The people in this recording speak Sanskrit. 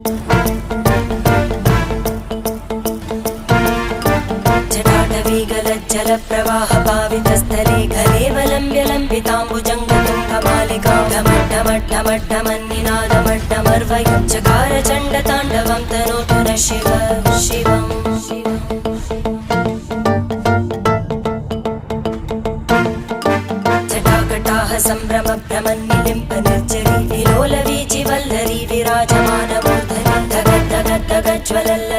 जटाटवीगलज्जलप्रवाहपावितस्थले घलेवलम्ब्य लम्बिताम्बुजङ्गतुङ्गमालिकां ढमड्ढमड्ढमड्ढमन्निनादमड्ढमर्वयं चकार चण्डताण्डवं तनोतु नः शिव शिवम् जटाकटाः सम्भ्रमभ्रमन्निलिम्ब निर्जरी विलोलवीचि वल्लरी विराजमानमूर्धनि धगद्धगद्धगज्ज्वलल्ल